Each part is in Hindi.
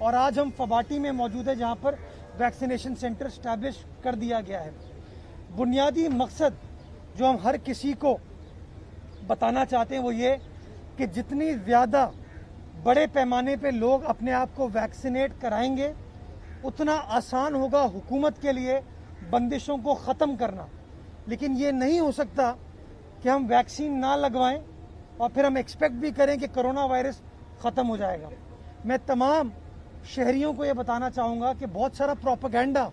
और आज हम फबाटी में मौजूद है जहां पर वैक्सीनेशन सेंटर स्टैब्लिश कर दिया गया है। बुनियादी मकसद जो हम हर किसी को बताना चाहते हैं वो ये कि जितनी ज़्यादा बड़े पैमाने पे लोग अपने आप को वैक्सीनेट कराएंगे उतना आसान होगा हुकूमत के लिए बंदिशों को ख़त्म करना। लेकिन ये नहीं हो सकता कि हम वैक्सीन ना लगवाएं और फिर हम एक्सपेक्ट भी करें कि कोरोना वायरस ख़त्म हो जाएगा। मैं तमाम शहरियों को ये बताना चाहूँगा कि बहुत सारा प्रोपेगेंडा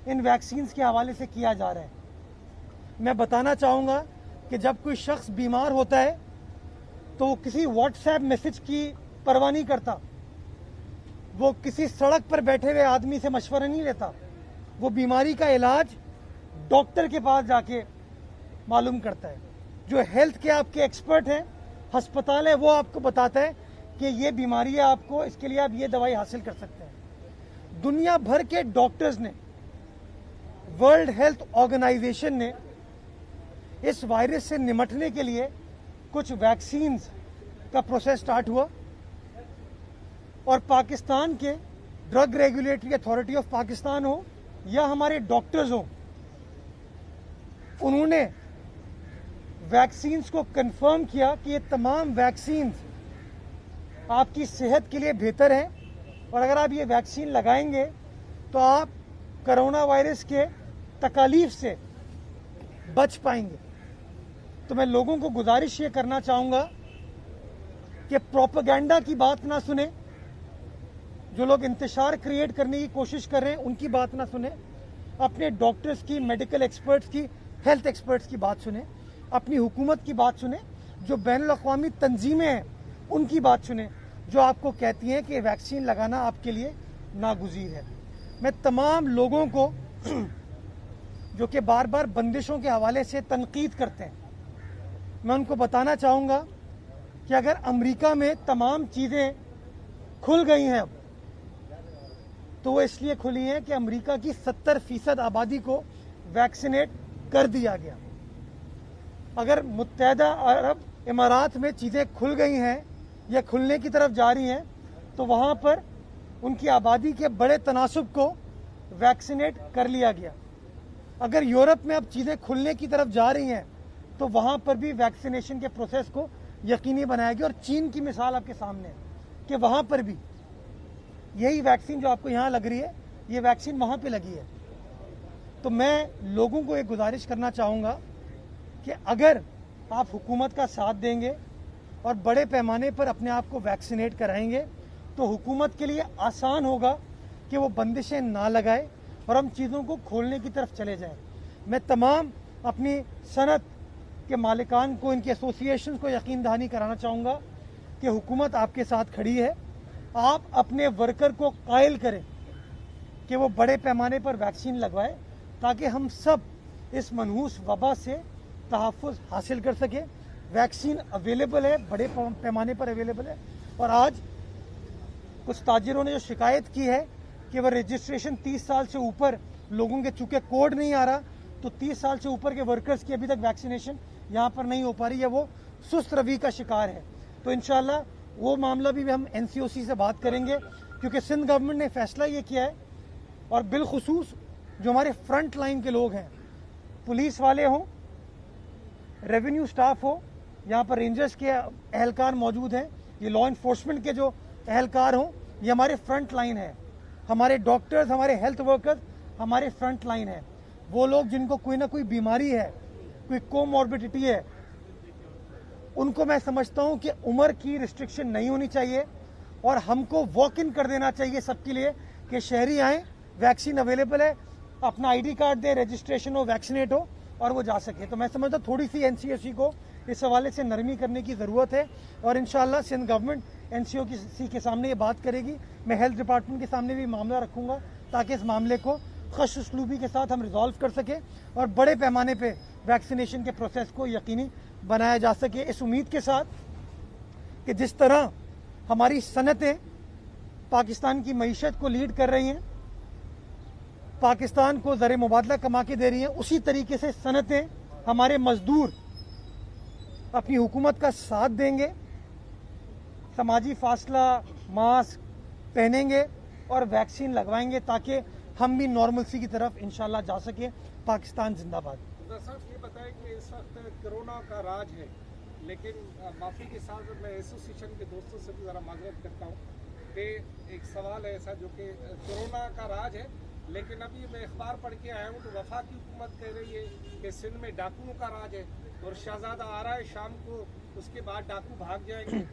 इन वैक्सीन्स के हवाले से किया जा रहा है। मैं बताना चाहूँगा कि जब कोई शख्स बीमार होता है तो वो किसी व्हाट्सएप मैसेज की परवाह नहीं करता, वो किसी सड़क पर बैठे हुए आदमी से मशवरा नहीं लेता, वो बीमारी का इलाज डॉक्टर के पास जाके मालूम करता है। जो हेल्थ के आपके एक्सपर्ट हैं, अस्पताल है, वो आपको बताता है कि ये बीमारी है आपको, इसके लिए आप ये दवाई हासिल कर सकते हैं। दुनिया भर के डॉक्टर्स ने, वर्ल्ड हेल्थ ऑर्गेनाइजेशन ने इस वायरस से निपटने के लिए कुछ वैक्सीन्स का प्रोसेस स्टार्ट हुआ और पाकिस्तान के drug regulatory authority of Pakistan हो या हमारे डॉक्टर्स हो, उन्होंने वैक्सीन्स को कंफर्म किया कि ये तमाम वैक्सीन्स आपकी सेहत के लिए बेहतर हैं और अगर आप ये वैक्सीन लगाएंगे तो आप कोरोना वायरस के तकालीफ से बच पाएंगे। तो मैं लोगों को गुजारिश ये करना चाहूँगा कि प्रोपेगेंडा की बात ना सुने, जो लोग इंतशार क्रिएट करने की कोशिश कर रहे हैं उनकी बात ना सुने, अपने डॉक्टर्स की, मेडिकल एक्सपर्ट्स की, हेल्थ एक्सपर्ट्स की बात सुने, अपनी हुकूमत की बात सुने, जो बैनुल-अक़वामी तंजीमें हैं उनकी बात सुने, जो आपको कहती हैं कि वैक्सीन लगाना आपके लिए नागुज़ीर है। मैं तमाम लोगों को जो कि बार बार बंदिशों के हवाले से तनकीद करते हैं, मैं उनको बताना चाहूँगा कि अगर अमेरिका में तमाम चीज़ें खुल गई हैं अब, तो वो इसलिए खुली हैं कि अमेरिका की 70% आबादी को वैक्सीनेट कर दिया गया। अगर मुत्तहदा अरब इमारात में चीज़ें खुल गई हैं या खुलने की तरफ जा रही हैं तो वहाँ पर उनकी आबादी के बड़े तनासुब को वैक्सीनेट कर लिया गया। अगर यूरोप में अब चीज़ें खुलने की तरफ जा रही हैं तो वहाँ पर भी वैक्सीनेशन के प्रोसेस को यकीनी बनाया गया और चीन की मिसाल आपके सामने है कि वहाँ पर भी यही वैक्सीन जो आपको यहाँ लग रही है, ये वैक्सीन वहाँ पे लगी है। तो मैं लोगों को एक गुजारिश करना चाहूँगा कि अगर आप हुकूमत का साथ देंगे और बड़े पैमाने पर अपने आप को वैक्सीनेट कराएंगे तो हुकूमत के लिए आसान होगा कि वो बंदिशें ना लगाए और हम चीज़ों को खोलने की तरफ चले जाएं। मैं तमाम अपनी सनत के मालिकान को, इनके एसोसिएशन को यकीन दहानी कराना चाहूँगा कि हुकूमत आपके साथ खड़ी है। आप अपने वर्कर को कायल करें कि वो बड़े पैमाने पर वैक्सीन लगवाए ताकि हम सब इस मनहूस वबा से तहफ़्फ़ुज़ हासिल कर सकें। वैक्सीन अवेलेबल है, बड़े पैमाने पर अवेलेबल है। और आज कुछ ताजिरों ने जो शिकायत की है कि वह रजिस्ट्रेशन 30 साल से ऊपर लोगों के चूँकि कोड नहीं आ रहा तो 30 साल से ऊपर के वर्कर्स की अभी तक वैक्सीनेशन यहाँ पर नहीं हो पा रही है, वो सुस्त रवि का शिकार है। तो इंशाल्लाह वो मामला भी हम NCOC से बात करेंगे क्योंकि सिंध गवर्नमेंट ने फैसला ये किया है और बिलखुसूस जो हमारे फ्रंट लाइन के लोग हैं, पुलिस वाले हों, रेवेन्यू स्टाफ हो, यहाँ पर रेंजर्स के एहलकार मौजूद हैं, ये लॉ इन्फोर्समेंट के जो एहलकार हों, ये हमारे फ्रंट लाइन है। हमारे डॉक्टर्स, हमारे हेल्थ वर्कर्स हमारे फ्रंट लाइन है। वो लोग जिनको कोई ना कोई बीमारी है, कोई कोमॉर्बिडिटी है, उनको मैं समझता हूं कि उम्र की रिस्ट्रिक्शन नहीं होनी चाहिए और हमको वॉक इन कर देना चाहिए सबके लिए कि शहरी आए, वैक्सीन अवेलेबल है, अपना आईडी कार्ड दे, रजिस्ट्रेशन हो, वैक्सीनेट हो और वो जा सके। तो मैं समझता हूँ थोड़ी सी NCOC को इस हवाले से नरमी करने की ज़रूरत है और इंशाल्लाह सिंध गवर्नमेंट NCOC के सामने ये बात करेगी। मैं हेल्थ डिपार्टमेंट के सामने भी मामला रखूँगा ताकि इस मामले को खुश उसलूबी के साथ हम रिजॉल्व कर सकें और बड़े पैमाने पे वैक्सीनेशन के प्रोसेस को यकीनी बनाया जा सके, इस उम्मीद के साथ कि जिस तरह हमारी सनतें पाकिस्तान की मईशत को लीड कर रही हैं, पाकिस्तान को ज़र मुबादला कमा के दे रही हैं, उसी तरीके से सनतें, हमारे मजदूर अपनी हुकूमत का साथ देंगे, समाजी फासला, मास्क पहनेंगे, और वैक्सीन लगवाएंगे ताकि हम भी नॉर्मलसी की तरफ इंशाल्लाह जा सके। पाकिस्तान जिंदाबाद। साहब ये बताएं कि इस वक्त कोरोना का राज है, लेकिन माफ़ी के साथ मैं एसोसिएशन के दोस्तों से भी ज़रा माजरत करता हूँ कि एक सवाल है ऐसा जो कि कोरोना का राज है, लेकिन अभी मैं अखबार पढ़ के आया हूँ तो वफाकी हुकूमत कह रही है कि सिंध में डाकुओं का राज है और शहजादा आ रहा है शाम को, उसके बाद डाकू भाग जाएंगे।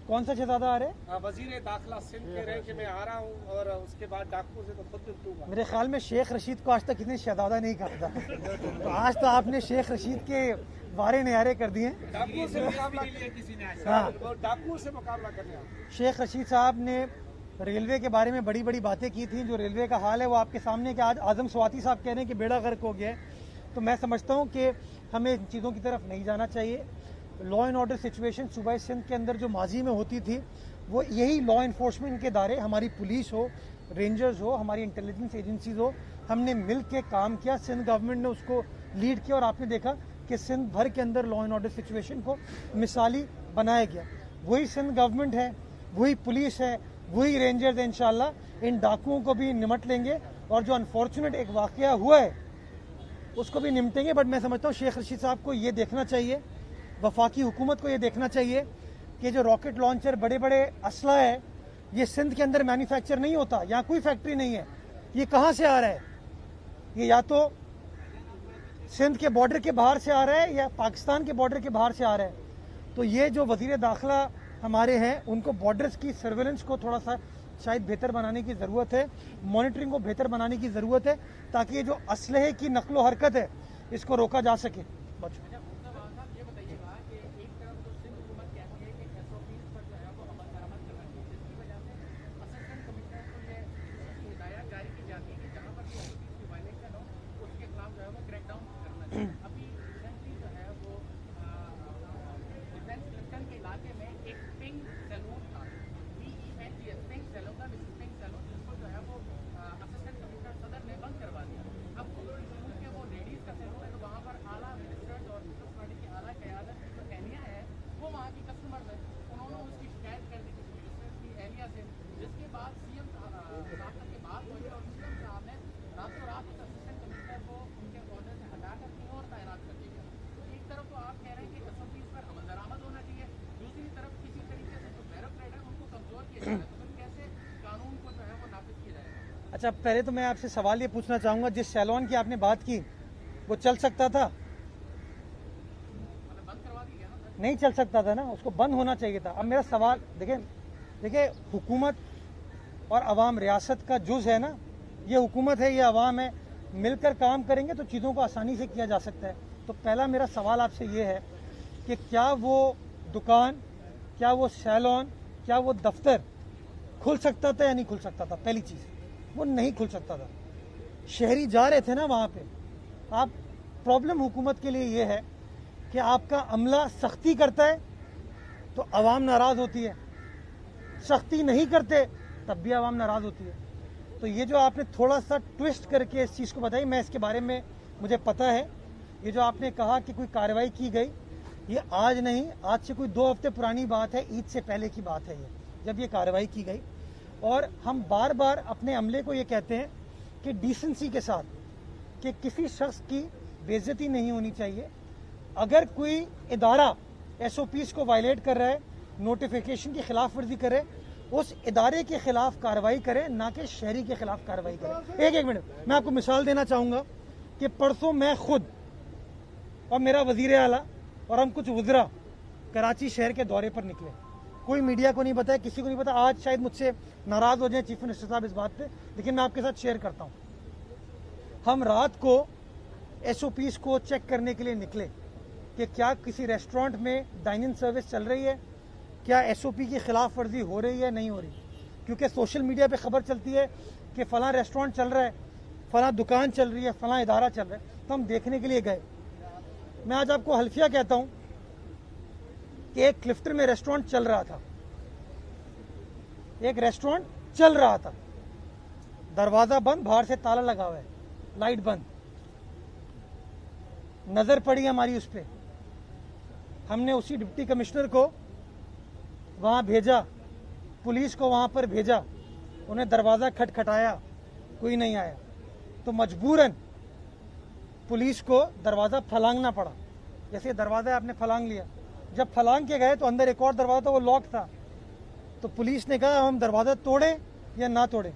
कौन सा शहजादा आ रहे हैं? वजीर दाखिला सिंध कह रहे हैं कि मैं आ रहा हूँ और उसके बाद डाकुओं से तो खुद निपटूंगा। मेरे ख्याल में शेख रशीद को आज तक किसी ने शहजादा नहीं कहा था तो आज तो आपने शेख रशीद के वारे न्यारे कर दिए। डाकुओं से मुकाबला किसी ने, हाँ, डाकुओं से मुकाबला करने शेख रशीद साहब ने रेलवे के बारे में बड़ी बड़ी बातें की थी। जो रेलवे का हाल है वो आपके सामने कि आज आजम स्वाति साहब कह रहे हैं कि बेड़ा गर्क हो गया है। तो मैं समझता हूँ कि हमें इन चीज़ों की तरफ नहीं जाना चाहिए। लॉ एंड ऑर्डर सिचुएशन सूबा सिंध के अंदर जो माजी में होती थी वो यही लॉ इन्फोर्समेंट के दायरे, हमारी पुलिस हो, रेंजर्स हो, हमारी इंटेलिजेंस एजेंसीज हो, हमने मिल के काम किया। सिंध गवर्नमेंट ने उसको लीड किया और आपने देखा कि सिंध भर के अंदर लॉ एंड ऑर्डर सिचुएशन को मिसाली बनाया गया। वही सिंध गवर्नमेंट है, वही पुलिस है, वही रेंजर्स है। इंशाल्लाह इन डाकुओं को भी निमट लेंगे और जो अनफॉर्चुनेट एक वाकया हुआ है उसको भी निमटेंगे। बट मैं समझता हूँ शेख रशीद साहब को ये देखना चाहिए, वफाकी हुकूमत को ये देखना चाहिए कि जो रॉकेट लॉन्चर, बड़े बड़े असला है, ये सिंध के अंदर मैन्युफैक्चर नहीं होता, यहाँ कोई फैक्ट्री नहीं है। ये कहाँ से आ रहा है? ये या तो सिंध के बॉर्डर के बाहर से आ रहा है या पाकिस्तान के बॉर्डर के बाहर से आ रहा है। तो ये जो वजीर दाखिला हमारे हैं उनको बॉर्डर्स की सर्वेलेंस को थोड़ा सा शायद बेहतर बनाने की ज़रूरत है, मॉनिटरिंग को बेहतर बनाने की ज़रूरत है ताकि ये जो असलहे की नकलो हरकत है इसको रोका जा सके। अच्छा, पहले तो मैं आपसे सवाल ये पूछना चाहूंगा, जिस सैलून की आपने बात की वो चल सकता था? नहीं चल सकता था ना, उसको बंद होना चाहिए था। अब मेरा सवाल देखिए हुकूमत और अवाम रियासत का जुज है ना, ये हुकूमत है, ये अवाम है, मिलकर काम करेंगे तो चीज़ों को आसानी से किया जा सकता है। तो पहला मेरा सवाल आपसे ये है कि क्या वो दुकान, क्या वो सैलून, क्या वो दफ्तर खुल सकता था या नहीं खुल सकता था? पहली चीज़, वो नहीं खुल सकता था। शहरी जा रहे थे ना वहाँ पे। आप प्रॉब्लम हुकूमत के लिए ये है कि आपका अमला सख्ती करता है तो अवाम नाराज़ होती है, सख्ती नहीं करते तब भी अवाम नाराज़ होती है। तो ये जो आपने थोड़ा सा ट्विस्ट करके इस चीज़ को बताई, मैं इसके बारे में मुझे पता है। ये जो आपने कहा कि कोई कार्रवाई की गई, ये आज नहीं, आज से कोई 2 हफ्ते पुरानी बात है, ईद से पहले की बात है ये, जब ये कार्रवाई की गई। और हम बार बार अपने अमले को ये कहते हैं कि डिसेंसी के साथ, कि किसी शख्स की बेइज्जती नहीं होनी चाहिए। अगर कोई इदारा SOPs को वायलेट कर रहा है, नोटिफिकेशन की खिलाफ वर्जी करे, उस इदारे के खिलाफ कार्रवाई करे, ना कि शहरी के खिलाफ कार्रवाई करे। एक मिनट, मैं आपको मिसाल देना चाहूँगा कि परसों मैं खुद और मेरा वजीर आला और हम कुछ वज़रा कराची शहर के दौरे पर निकले। कोई मीडिया को नहीं बताया, किसी को नहीं पता। आज शायद मुझसे नाराज़ हो जाए चीफ मिनिस्टर साहब इस बात पे, लेकिन मैं आपके साथ शेयर करता हूँ। हम रात को SOPs को चेक करने के लिए निकले कि क्या किसी रेस्टोरेंट में डाइनिंग सर्विस चल रही है, क्या SOP की खिलाफ वर्जी हो रही है, नहीं हो रही। क्योंकि सोशल मीडिया पे खबर चलती है कि फ़लाँ रेस्टोरेंट चल रहा है, फ़लाँ दुकान चल रही है, फ़लाँ इदारा चल रहा है। तो हम देखने के लिए गए। मैं आज आपको हल्फिया कहता हूँ कि एक क्लिफ्टर में रेस्टोरेंट चल रहा था, एक रेस्टोरेंट चल रहा था, दरवाज़ा बंद, बाहर से ताला लगा हुआ है, लाइट बंद। नज़र पड़ी हमारी उस पर, हमने उसी डिप्टी कमिश्नर को वहाँ भेजा, पुलिस को वहाँ पर भेजा उन्हें दरवाज़ा खटखटाया, कोई नहीं आया, तो मजबूरन पुलिस को दरवाज़ा फलांगना पड़ा। जैसे दरवाज़ा आपने फलांग लिया, जब फलांग के गए तो अंदर एक और दरवाज़ा था, वो लॉक था। तो पुलिस ने कहा हम दरवाज़ा तोड़ें या ना तोड़ें।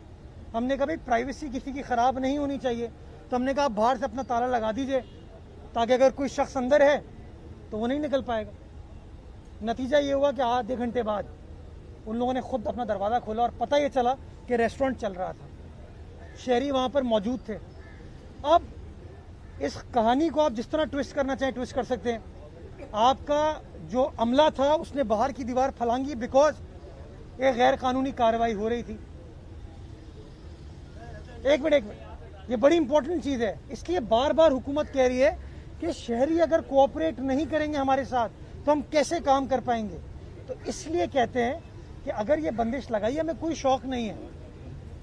हमने कहा भाई प्राइवेसी किसी की ख़राब नहीं होनी चाहिए, तो हमने कहा बाहर से अपना ताला लगा दीजिए ताकि अगर कोई शख्स अंदर है तो वो नहीं निकल पाएगा। नतीजा ये हुआ कि आधे घंटे बाद उन लोगों ने खुद अपना दरवाज़ा खोला और पता ये चला कि रेस्टोरेंट चल रहा था, शहरी वहाँ पर मौजूद थे। अब इस कहानी को आप जिस तरह ट्विस्ट करना चाहें ट्विस्ट कर सकते हैं। आपका जो अमला था उसने बाहर की दीवार फलांगी बिकॉज एक गैर कानूनी कार्रवाई हो रही थी। एक मिनट, ये बड़ी इंपॉर्टेंट चीज़ है, इसलिए बार बार हुकूमत कह रही है कि शहरी अगर कोऑपरेट नहीं करेंगे हमारे साथ तो हम कैसे काम कर पाएंगे। तो इसलिए कहते हैं कि अगर ये बंदिश लगाई, हमें कोई शौक नहीं है,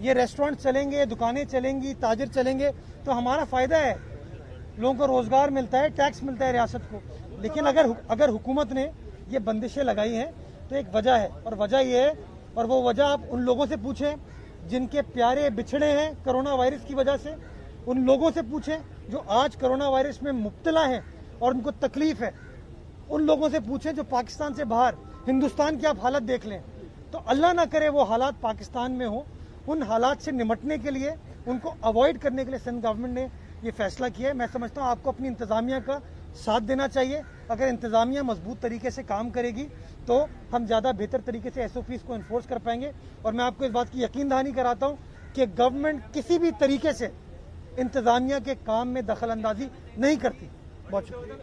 ये रेस्टोरेंट चलेंगे, दुकानें चलेंगी, ताजिर चलेंगे तो हमारा फ़ायदा है, लोगों को रोज़गार मिलता है, टैक्स मिलता है रियासत को। लेकिन अगर हुकूमत ने ये बंदिशें लगाई हैं तो एक वजह है, और वजह ये है, और वो वजह आप उन लोगों से पूछें जिनके प्यारे बिछड़े हैं कोरोना वायरस की वजह से, उन लोगों से पूछें जो आज कोरोना वायरस में मुब्तला हैं और उनको तकलीफ है, उन लोगों से पूछें जो पाकिस्तान से बाहर, हिंदुस्तान की आप हालत देख लें तो अल्लाह ना करे वो हालात पाकिस्तान में हो। उन हालात से निमटने के लिए, उनको अवॉइड करने के लिए सिंध गवर्नमेंट ने ये फैसला किया है। मैं समझता हूँ आपको अपनी इंतज़ामिया का साथ देना चाहिए। अगर इंतज़ामिया मजबूत तरीके से काम करेगी तो हम ज़्यादा बेहतर तरीके से SOPs को इन्फोर्स कर पाएंगे। और मैं आपको इस बात की यकीन दहानी कराता हूँ कि गवर्नमेंट किसी भी तरीके से इंतज़ामिया के काम में दखल अंदाजी नहीं करती। बहुत शुक्रिया।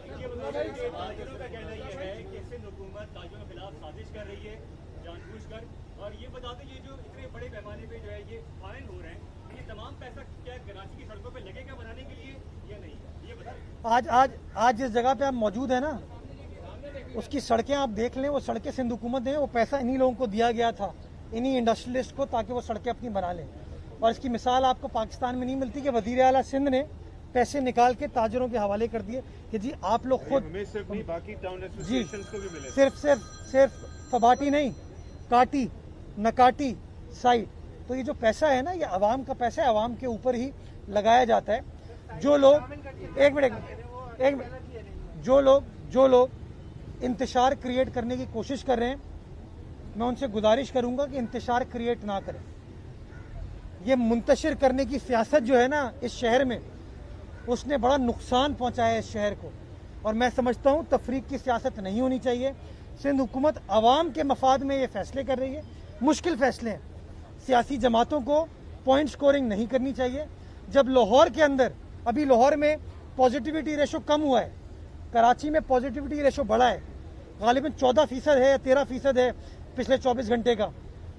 और ये बता दें, ये जो इतने बड़े पैमाने पे जो है ये फाइन हो रहे हैं, ये तमाम पैसा क्या कराची की सड़कों पे लगेगा बनाने के लिए या नहीं, ये बताएं। आज जिस जगह पे आप मौजूद है ना, उसकी सड़कें आप देख लें, वो सड़कें सिंध हुकूमत ने, वो पैसा इन्हीं लोगों को दिया गया था, इन्हीं इंडस्ट्रियलिस्ट को, ताकि वो सड़कें अपनी बना लें। और इसकी मिसाल आपको पाकिस्तान में नहीं मिलती कि वज़ीर आला सिंध ने पैसे निकाल के ताजरों के हवाले कर दिए कि जी आप लोग खुद, सिर्फ नहीं बाकी टाउन जी एसोसिएशंस को भी मिले, सिर्फ फबाटी नहीं, काटी नकाटी साइड। तो ये जो पैसा है ना, ये आवाम का पैसा है, आवाम के ऊपर ही लगाया जाता है। जो लोग एक मिनट जो लोग इंतशार क्रिएट करने की कोशिश कर रहे हैं, मैं उनसे गुजारिश करूंगा कि इंतशार क्रिएट ना करें। ये मुंतशिर करने की सियासत जो है ना इस शहर में, उसने बड़ा नुकसान पहुंचाया है इस शहर को। और मैं समझता हूं तफरीक की सियासत नहीं होनी चाहिए। सिंध हुकूमत आवाम के मफाद में ये फैसले कर रही है, मुश्किल फैसले हैं। सियासी जमातों को पॉइंट स्कोरिंग नहीं करनी चाहिए। जब लाहौर के अंदर, अभी लाहौर में पॉजिटिविटी रेशो कम हुआ है, कराची में पॉजिटिविटी रेशो बढ़ा है, गालिबन 14% है या 13% है पिछले 24 घंटे का।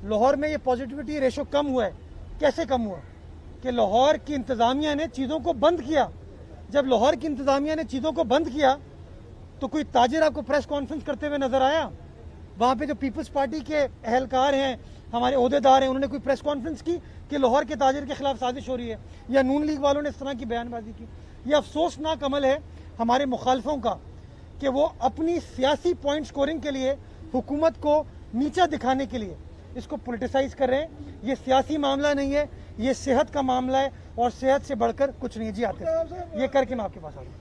लाहौर में ये पॉजिटिविटी रेशो कम हुआ है। कैसे कम हुआ? कि लाहौर की इंतज़ामिया ने चीज़ों को बंद किया। जब लाहौर की इंतज़ामिया ने चीज़ों को बंद किया तो कोई ताजिर आपको प्रेस कॉन्फ्रेंस करते हुए नजर आया? वहाँ पे जो पीपल्स पार्टी के अहलकार हैं, हमारे ओहदेदार हैं, उन्होंने कोई प्रेस कॉन्फ्रेंस की कि लाहौर के ताजिर के खिलाफ साजिश हो रही है? या नून लीग वालों ने इस तरह की बयानबाजी की? यह अफसोसनाक अमल है हमारे मुखालफों का कि वो अपनी सियासी पॉइंट स्कोरिंग के लिए, हुकूमत को नीचा दिखाने के लिए इसको पोलिटिसाइज कर रहे हैं। ये सियासी मामला नहीं है, ये सेहत का मामला है, और सेहत से बढ़कर कुछ नहीं। जी आते हैं, ये करके मैं आपके पास आ रहा हूँ।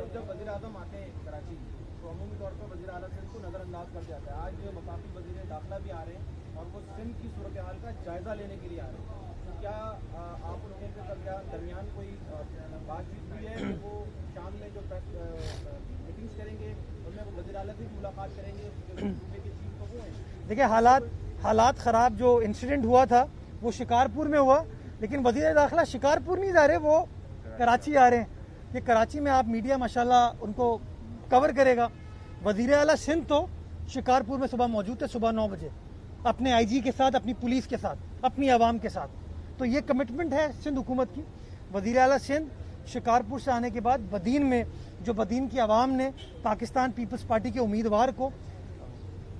जब वज़ीर आज़म आते हैं कराची तो अमूमी तौर पर वज़ीर आला सिंध को नज़रअंदाज कर जाता है। आज वफाकी वज़ीर दाखिला भी आ रहे हैं और वो सिंध की सूरत हाल का जायज़ा लेने के लिए आ रहे हैं। तो क्या आप लोगों के दरमियान कोई बातचीत हुई है? वो शाम में जो मीटिंग्स करेंगे उनमें वो वज़ीर आला से भी मुलाकात करेंगे, सूबे के चीफ तो वो हैं। देखिए, हालात ख़राब जो इंसिडेंट हुआ था वो शिकारपुर में हुआ, लेकिन वज़ीर दाखिला शिकारपुर नहीं जा रहे, वो कराची आ रहे हैं। ये कराची में आप मीडिया माशाल्लाह उनको कवर करेगा। वज़ीर आला सिंध तो शिकारपुर में सुबह मौजूद थे, सुबह 9 बजे, अपने IG के साथ, अपनी पुलिस के साथ, अपनी आवाम के साथ। तो ये कमिटमेंट है सिंध हुकूमत की। वज़ीर आला सिंध शिकारपुर से आने के बाद बदीन में, जो बदीन की आवाम ने पाकिस्तान पीपल्स पार्टी के उम्मीदवार को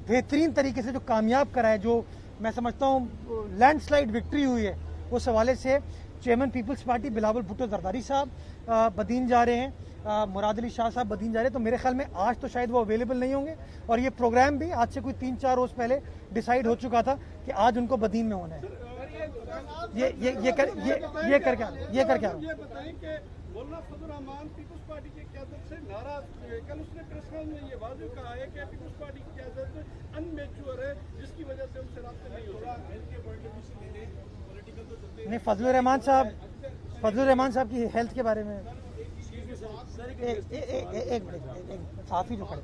बेहतरीन तरीके से जो कामयाब करा है, जो मैं समझता हूँ लैंडस्लाइड विक्ट्री हुई है, उस हवाले से chairman People's Party Bilawal Bhutto Zardari साहब बदीन जा रहे हैं। मुराद अली शाह साहब बदीन जा रहे हैं, तो मेरे ख्याल में आज तो शायद वो अवेलेबल नहीं होंगे। और ये प्रोग्राम भी आज से कोई 3-4 रोज पहले डिसाइड हो चुका था कि आज उनको बदीन में होना है। ये कर क्या ये बताएं कि मौलाना फजल रहमान पीपल्स पार्टी की क़यादत से नाराज हुए। कल उसने प्रेस कॉन्फ्रेंस में ये वाज़ेह कहा है कि पीपल्स पार्टी की क़यादत अनमेच्योर है, जिसकी वजह से उनसे रास्ते नहीं हो रहा। नहीं, फजलुर रहमान साहब की हेल्थ के बारे में एक मिनट, साफी जो खड़े।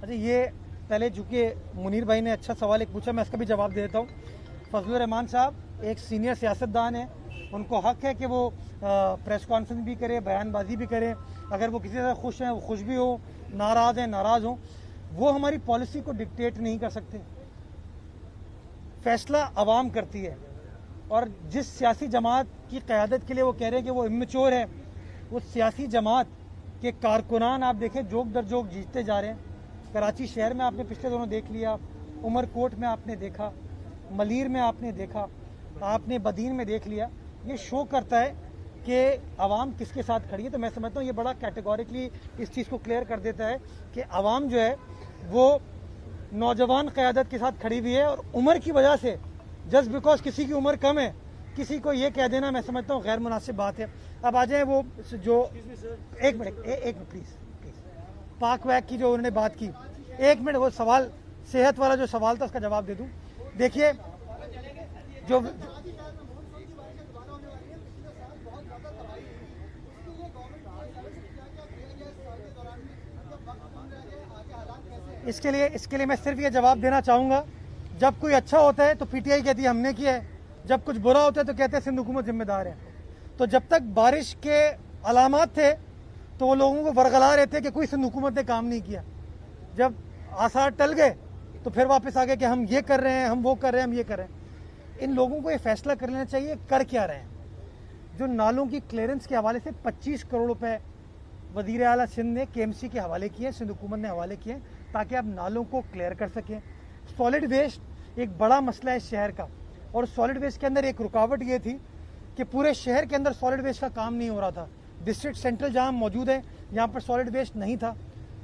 अच्छा, ये पहले चूंकि मुनीर भाई ने अच्छा सवाल एक पूछा, मैं इसका भी जवाब दे देता हूँ। फजलुर रहमान साहब एक सीनियर सियासतदान है, उनको हक है कि वो प्रेस कॉन्फ्रेंस भी करे, बयानबाजी भी करे। अगर वो किसी से खुश हैं वो खुश भी हो, नाराज़ हैं नाराज़ हो, वो हमारी पॉलिसी को डिक्टेट नहीं कर सकते। फैसला आवाम करती है। और जिस सियासी जमात की क़यादत के लिए वो कह रहे हैं कि वो इमेच्योर है, उस सियासी जमात के कारकुनान आप देखें जोक दर जोक जीतते जा रहे हैं। कराची शहर में आपने पिछले दिनों देख लिया, उमरकोट में आपने देखा, मलीर में आपने देखा, आपने बदीन में देख लिया। ये शो करता है कि आवाम किसके साथ खड़ी है। तो मैं समझता हूँ ये बड़ा कैटेगोरिकली इस चीज़ को क्लियर कर देता है कि आवाम जो है वो नौजवान क़यादत के साथ खड़ी हुई है। और उम्र की वजह से जस्ट बिकॉज किसी की उम्र कम है, किसी को ये कह देना मैं समझता हूँ गैर मुनासिब बात है। अब आ जाए वो जो एक मिनट प्लीज पाक वैक की जो उन्होंने बात की, एक मिनट वो सवाल सेहत वाला जो सवाल था उसका जवाब दे दूं। देखिए जो इसके लिए मैं सिर्फ ये जवाब देना चाहूंगा, जब कोई अच्छा होता है तो पीटीआई कहती है हमने किया है, जब कुछ बुरा होता है तो कहते हैं सिंध हुकूमत जिम्मेदार है। तो जब तक बारिश के अलामात थे तो वो लोगों को वरगला रहे थे कि कोई सिंध हुकूमत ने काम नहीं किया। जब आसार टल गए तो फिर वापस आ गए कि हम ये कर रहे हैं, हम वो कर रहे हैं, हम ये कर रहे हैं। इन लोगों को ये फैसला कर लेना चाहिए कर क्या रहे हैं। जो नालों की क्लियरेंस के हवाले से 25 करोड़ रुपए वजीर आला सिंध ने केएमसी के हवाले किए, सिंध हुकूमत ने हवाले किए ताकि आप नालों को क्लियर कर सकें। सॉलिड वेस्ट एक बड़ा मसला है शहर का, और सॉलिड वेस्ट के अंदर एक रुकावट ये थी कि पूरे शहर के अंदर सॉलिड वेस्ट का काम नहीं हो रहा था। डिस्ट्रिक्ट सेंट्रल जहाँ मौजूद है यहाँ पर सॉलिड वेस्ट नहीं था,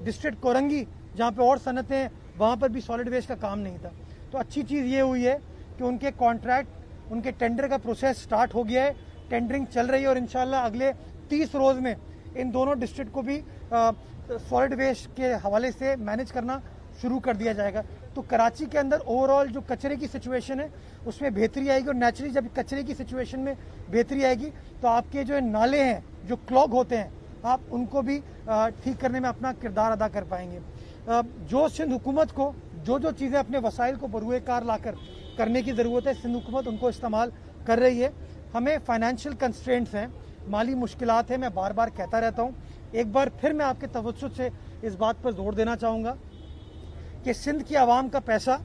डिस्ट्रिक्ट कोरंगी जहाँ पे और सनतें हैं वहाँ पर भी सॉलिड वेस्ट का काम नहीं था। तो अच्छी चीज़ ये हुई है कि उनके कॉन्ट्रैक्ट, उनके टेंडर का प्रोसेस स्टार्ट हो गया है, टेंडरिंग चल रही है और इंशाल्लाह अगले 30 रोज़ में इन दोनों डिस्ट्रिक्ट को भी सॉलिड वेस्ट के हवाले से मैनेज करना शुरू कर दिया जाएगा। तो कराची के अंदर ओवरऑल जो कचरे की सिचुएशन है उसमें बेहतरी आएगी, और नेचुरली जब कचरे की सिचुएशन में बेहतरी आएगी तो आपके जो नाले हैं जो क्लॉग होते हैं आप उनको भी ठीक करने में अपना किरदार अदा कर पाएंगे। जो सिंध हुकूमत को जो चीज़ें अपने वसाइल को बरूए कार लाकर करने की ज़रूरत है, सिंध हुकूमत उनको इस्तेमाल कर रही है। हमें फाइनेंशियल कंस्ट्रेंट्स हैं, माली मुश्किलात हैं, मैं बार बार कहता रहता हूँ। एक बार फिर मैं आपके तवज्जुह से इस बात पर जोर देना चाहूँगा कि सिंध की आवाम का पैसा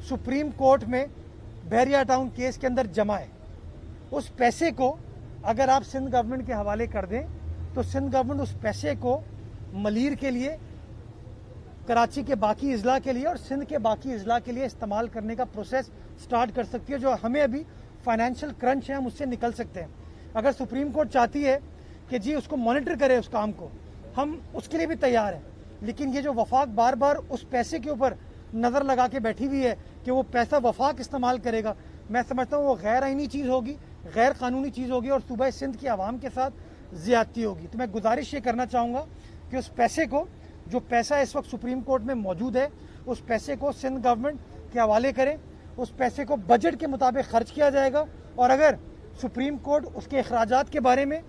सुप्रीम कोर्ट में बहरिया टाउन केस के अंदर जमा है। उस पैसे को अगर आप सिंध गवर्नमेंट के हवाले कर दें तो सिंध गवर्नमेंट उस पैसे को मलीर के लिए, कराची के बाकी अजला के लिए और सिंध के बाकी अजला के लिए इस्तेमाल करने का प्रोसेस स्टार्ट कर सकती है। जो हमें अभी फाइनेंशियल क्रंच है हम उससे निकल सकते हैं। अगर सुप्रीम कोर्ट चाहती है कि जी उसको मॉनिटर करे उस काम को, हम उसके लिए भी तैयार हैं। लेकिन ये जो वफाक बार बार उस पैसे के ऊपर नज़र लगा के बैठी हुई है कि वो पैसा वफाक इस्तेमाल करेगा, मैं समझता हूँ वो गैर आइनी चीज़ होगी, गैर कानूनी चीज़ होगी और सूबा सिंध की आवाम के साथ ज़्यादती होगी। तो मैं गुजारिश ये करना चाहूँगा कि उस पैसे को, जो पैसा इस वक्त सुप्रीम कोर्ट में मौजूद है, उस पैसे को सिंध गवर्नमेंट के हवाले करें। उस पैसे को बजट के मुताबिक खर्च किया जाएगा और अगर सुप्रीम कोर्ट उसके अखराजात के बारे में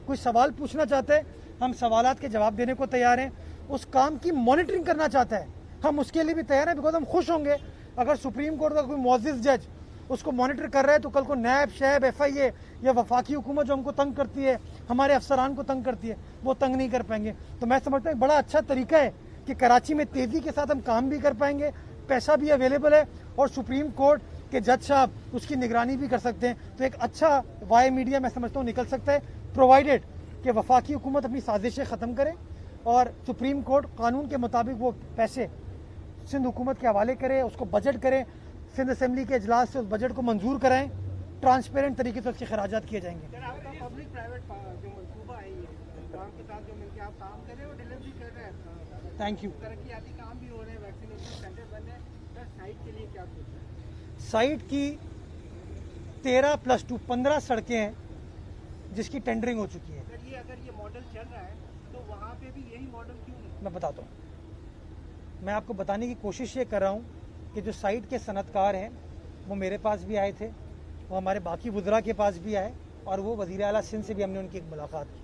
कोई सवाल पूछना चाहता है, हम सवालात के जवाब देने को तैयार हैं। उस काम की मॉनिटरिंग करना चाहता है, हम उसके लिए भी तैयार हैं। बिकॉज हम खुश होंगे अगर सुप्रीम कोर्ट का कोई मुअज़्ज़िज़ जज उसको मॉनिटर कर रहा है तो कल को नैब, शैब, FIA या वफाकी हुकूमत जो हमको तंग करती है, हमारे अफसरान को तंग करती है, वो तंग नहीं कर पाएंगे। तो मैं समझता हूँ बड़ा अच्छा तरीका है कि कराची में तेज़ी के साथ हम काम भी कर पाएंगे, पैसा भी अवेलेबल है और सुप्रीम कोर्ट के जज साहब उसकी निगरानी भी कर सकते हैं। तो एक अच्छा वाई मीडिया मैं समझता हूँ निकल सकता है, प्रोवाइडेड कि वफाकी हुकूमत अपनी साजिशें ख़त्म करे और सुप्रीम कोर्ट कानून के मुताबिक वो पैसे सिंध हुकूमत के हवाले करें, उसको बजट करें, सिंध असेंबली के इजलास से उस बजट को मंजूर कराएं, ट्रांसपेरेंट तरीके से उसके खराजात किए जाएंगे। सर, आपका पब्लिक प्राइवेट जो मनसूबा है ये काम के साथ जो मिलकर आप काम कर रहे हैं और डिलीवरी कर रहे हैं, थैंक यू। तरक्याती काम भी हो रहे हैं, वैक्सीनेशन सेंटर बन रहे हैं, सर साइट के लिए क्या सोच रहे हैं? साइट की 13+2 15 सड़कें हैं जिसकी टेंडरिंग हो चुकी है। सर ये अगर ये मॉडल चल रहा है तो वहाँ पे भी यही मॉडल क्यों नहीं? मैं बताता हूँ, मैं आपको बताने की कोशिश ये कर रहा हूँ कि जो साइट के सनतकार हैं वो मेरे पास भी आए थे, वो हमारे बाकी वुज़रा के पास भी आए और वो वज़ीर आला सिंध से भी हमने उनकी एक मुलाकात की।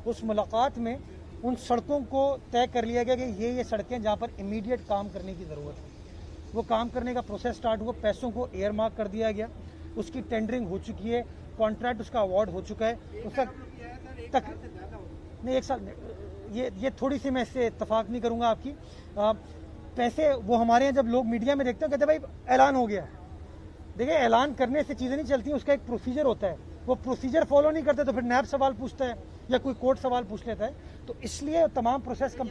उस मुलाकात में उन सड़कों को तय कर लिया गया कि ये सड़कें जहाँ पर इमीडिएट काम करने की ज़रूरत है, वो काम करने का प्रोसेस स्टार्ट हुआ, पैसों को एयर मार्क कर दिया गया, उसकी टेंडरिंग हो चुकी है, कॉन्ट्रैक्ट उसका अवार्ड हो चुका है। उसका तक नहीं, 1 साल ये थोड़ी सी मैं इससे इत्तफाक नहीं करूंगा आपकी। पैसे वो हमारे यहाँ जब लोग मीडिया में देखते हैं कहते हैं भाई ऐलान हो गया। देखिए, ऐलान करने से चीज़ें नहीं चलती, उसका एक प्रोसीजर होता है, वो प्रोसीजर फॉलो नहीं करते तो फिर नैब सवाल पूछता है या कोई कोर्ट सवाल पूछ लेता है, तो इसलिए तमाम प्रोसेस का।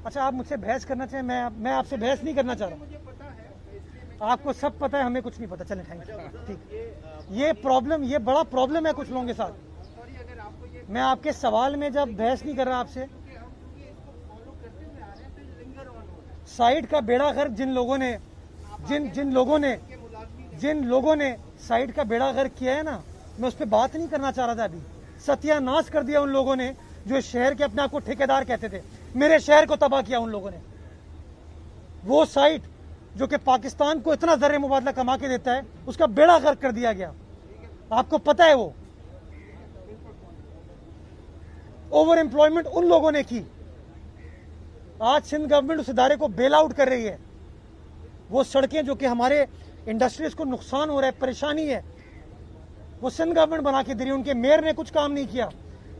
अच्छा, आप मुझसे बहस करना चाहें, मैं आपसे बहस नहीं करना चाह रहा, आपको सब पता है, हमें कुछ नहीं पता। चलें, थैंक यू, ठीक। ये बड़ा प्रॉब्लम है कुछ लोगों के साथ। मैं आपके सवाल में जब बहस नहीं कर रहा आपसे, साइट का बेड़ा गर्क जिन लोगों ने साइट का बेड़ा गर्क किया है ना, मैं उस पर बात नहीं करना चाह रहा था। अभी सत्यानाश कर दिया उन लोगों ने जो इस शहर के अपने आप को ठेकेदार कहते थे, मेरे शहर को तबाह किया उन लोगों ने। वो साइट जो कि पाकिस्तान को इतना ज़र मुबादला कमा के देता है, उसका बेड़ा गर्क कर दिया गया। आपको पता है, वो ओवर एम्प्लॉयमेंट उन लोगों ने की। आज सिंध गवर्नमेंट उस इदारे को बेल आउट कर रही है। वो सड़कें जो कि हमारे इंडस्ट्रीज को नुकसान हो रहा है, परेशानी है, वो सिंध गवर्नमेंट बना के दे रही है। उनके मेयर ने कुछ काम नहीं किया।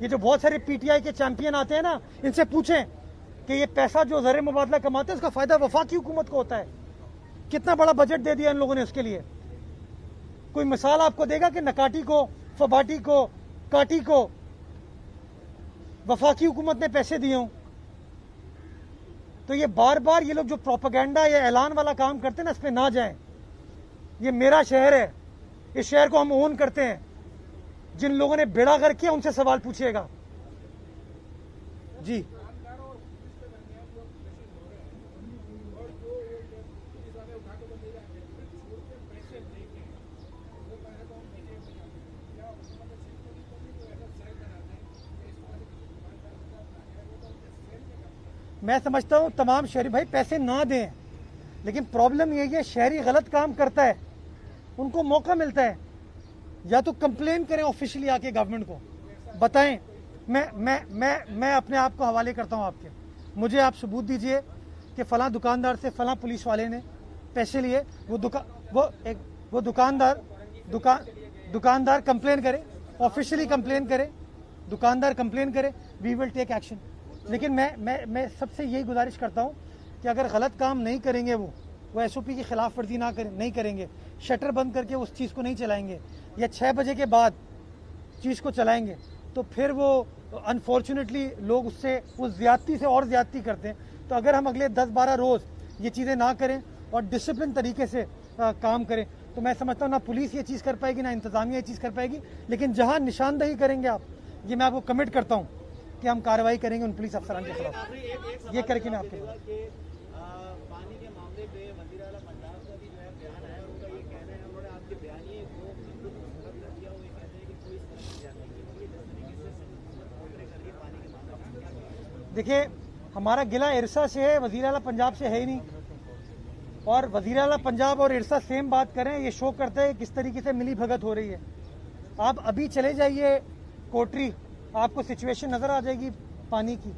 ये जो बहुत सारे पीटीआई के चैंपियन आते हैं ना, इनसे पूछें कि ये पैसा जो ज़र मुबादला कमाते हैं उसका फायदा वफाकी हुकूमत को होता है। कितना बड़ा बजट दे दिया इन लोगों ने उसके लिए। कोई मिसाल आपको देगा कि नकाटी को, फबाटी को, काटी को वफाकी हुकूमत ने पैसे दिए हों? तो ये बार बार ये लोग जो प्रोपेगेंडा या ऐलान वाला काम करते हैं ना, इस पे ना जाएं। ये मेरा शहर है, इस शहर को हम ओन करते हैं। जिन लोगों ने बेड़ा गर्क किया उनसे सवाल पूछिएगा। जी, मैं समझता हूं तमाम शहरी भाई पैसे ना दें, लेकिन प्रॉब्लम ये है शहरी गलत काम करता है, उनको मौका मिलता है, या तो कंप्लेन करें ऑफिशियली आके गवर्नमेंट को बताएं। मैं अपने आप को हवाले करता हूं आपके, मुझे आप सबूत दीजिए कि फलां दुकानदार से फलां पुलिस वाले ने पैसे लिए। वो दुकानदार कंप्लेन करे, ऑफिशियली कंप्लेन करे, दुकानदार कंप्लेन करे, वी विल टेक एक्शन। लेकिन मैं सबसे यही गुजारिश करता हूं कि अगर गलत काम नहीं करेंगे, वो एसओपी की खिलाफ वर्जी नहीं करेंगे, शटर बंद करके उस चीज़ को नहीं चलाएंगे या 6 बजे के बाद चीज़ को चलाएंगे, तो फिर वो अनफॉर्चुनेटली लोग उससे उस ज्यादती से और ज्यादती करते हैं। तो अगर हम अगले 10-12 रोज़ ये चीज़ें ना करें और डिसिप्लिन तरीके से काम करें, तो मैं समझता हूँ ना पुलिस ये चीज़ कर पाएगी, ना इंतज़ामिया ये चीज़ कर पाएगी। लेकिन जहाँ निशानदही करेंगे आप, ये मैं आपको कमिट करता हूँ कि हम कार्रवाई करेंगे उन पुलिस अफसरान के खिलाफ। ये करके मैं आपके पानी के मामले पे वज़ीर आला पंजाब का भी जो है बयान आया, उनका ये कहना है, उन्होंने आपके बयानी को बिल्कुल मुस्तरद कर दिया। वो ये कहते हैं कि कोई समस्या नहीं है, ये जिस तरीके से कर रही है पानी के मामले। देखिए, हमारा गिला इरसा से है, वज़ीर आला पंजाब से है ही नहीं। और वज़ीर आला पंजाब और इरसा सेम बात करें, ये शो करता है किस तरीके से मिली भगत हो रही है। आप अभी चले जाइए कोटरी, आपको सिचुएशन नज़र आ जाएगी पानी की।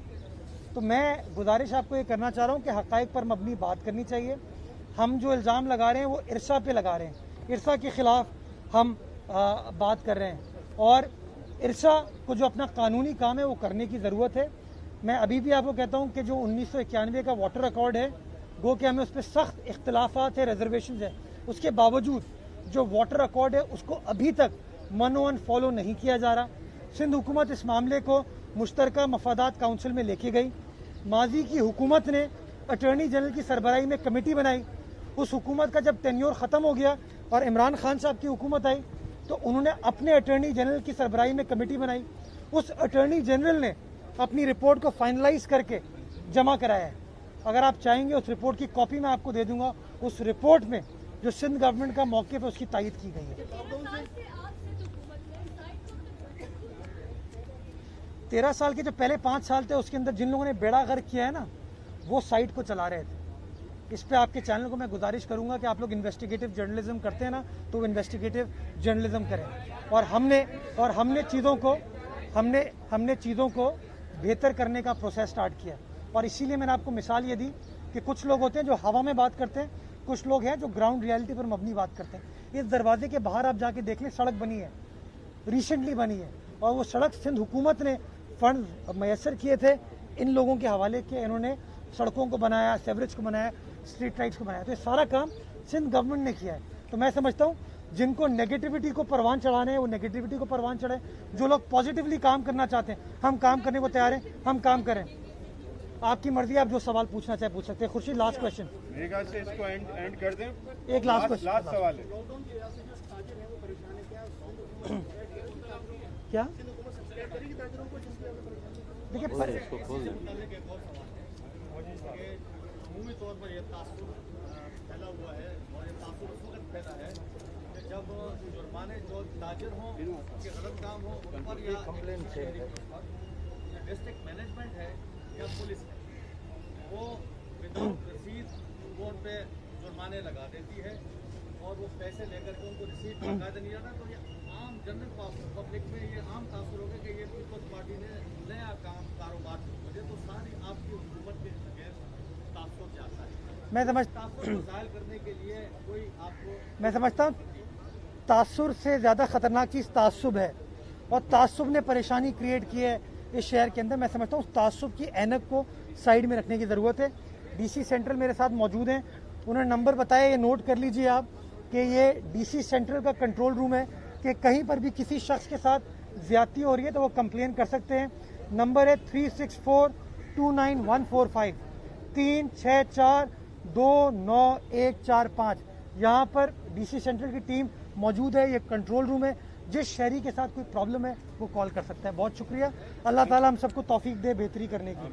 तो मैं गुजारिश आपको ये करना चाह रहा हूँ कि हक़ाइक़ पर मबनी बात करनी चाहिए। हम जो इल्ज़ाम लगा रहे हैं वो इरसा पे लगा रहे हैं, इरसा के ख़िलाफ़ हम बात कर रहे हैं और इरसा को जो अपना कानूनी काम है वो करने की ज़रूरत है। मैं अभी भी आपको कहता हूँ कि जो 1991 का वाटर रिकॉर्ड है, गो कि हमें उस पर सख्त इख्तलाफात है, रिजर्वेशन है, उसके बावजूद जो वाटर रिकॉर्ड है उसको अभी तक मनोअन फॉलो नहीं किया जा रहा। सिंध हुकूमत इस मामले को मुश्तरका मफादात काउंसिल में लेके गई। माजी की हुकूमत ने अटॉर्नी जनरल की सरबराही में कमेटी बनाई। उस हुकूमत का जब टेन्योर ख़त्म हो गया और इमरान खान साहब की हुकूमत आई तो उन्होंने अपने अटॉर्नी जनरल की सरबराही में कमेटी बनाई। उस अटॉर्नी जनरल ने अपनी रिपोर्ट को फाइनलाइज करके जमा कराया है। अगर आप चाहेंगे उस रिपोर्ट की कॉपी मैं आपको दे दूंगा। उस रिपोर्ट में जो सिंध गवर्नमेंट का मौके पर उसकी तायद की गई है। 13 साल के जो पहले 5 साल थे उसके अंदर जिन लोगों ने बेड़ा गर्क किया है ना, वो साइट को चला रहे थे। इस पे आपके चैनल को मैं गुजारिश करूंगा कि आप लोग इन्वेस्टिगेटिव जर्नलिज्म करते हैं ना, तो इन्वेस्टिगेटिव जर्नलिज्म करें। और हमने चीज़ों को बेहतर करने का प्रोसेस स्टार्ट किया। और इसीलिए मैंने आपको मिसाल ये दी कि कुछ लोग होते हैं जो हवा में बात करते हैं, कुछ लोग हैं जो ग्राउंड रियलिटी पर मबनी बात करते हैं। इस दरवाजे के बाहर आप जाके देख लें, सड़क बनी है, रिसेंटली बनी है, और वो सड़क सिंध हुकूमत ने फंड मैसर किए थे इन लोगों के हवाले के। इन्होंने सड़कों को बनाया, सेवरेज को बनाया, स्ट्रीट लाइट्स को बनाया। तो ये सारा काम सिंध गवर्नमेंट ने किया है। तो मैं समझता हूँ जिनको नेगेटिविटी को परवान चढ़ाने हैं वो नेगेटिविटी को परवान चढ़ाएं। जो लोग पॉजिटिवली काम करना चाहते हैं, हम काम करने को तैयार हैं, हम काम करें। आपकी मर्जी, आप जो सवाल पूछना चाहे पूछ सकते हैं। Khurshid, last question. मेरे ख्याल से इसको एंड कर दें। एक लास्ट क्वेश्चन, लास्ट सवाल है। क्या देखिए, अमूमी तौर पर यह तासुर फैला हुआ है और ये तासुर उस वक्त फैला है कि जब जुर्माने जो ताजिर हों के गलत काम हो उन पर या डिस्ट्रिक्ट मैनेजमेंट है या पुलिस है वो विदाउट रसीद वो उन पे जुर्माने लगा देती है और वो पैसे लेकर के उनको रिसीट बाकायदा नहीं जाता। तो ये आम जनरल पब्लिक में ये आम तासुर हो गया कि ये पीपल्स पार्टी ने नया कारोबार शुरू कर दिया। तो सारी आपकी हुकूमत के तासुर जाता है। मैं समझता हूँ तासुर से ज़्यादा ख़तरनाक चीज़ तासुब है, और तासुब ने परेशानी क्रिएट की है इस शहर के अंदर। मैं समझता हूँ तासुब की ऐनक को साइड में रखने की ज़रूरत है। डीसी सेंट्रल मेरे साथ मौजूद हैं, उन्होंने नंबर बताया, ये नोट कर लीजिए आप कि ये डीसी सेंट्रल का कंट्रोल रूम है कि कहीं पर भी किसी शख्स के साथ ज़्यादती हो रही है तो वो कंप्लेन कर सकते हैं। नंबर है 36429145 364294145। यहाँ पर डीसी सेंट्रल की टीम मौजूद है, ये कंट्रोल रूम है। जिस शहरी के साथ कोई प्रॉब्लम है वो कॉल कर सकता है। बहुत शुक्रिया। अल्लाह ताला हम सबको तौफीक दे बेहतरी करने की।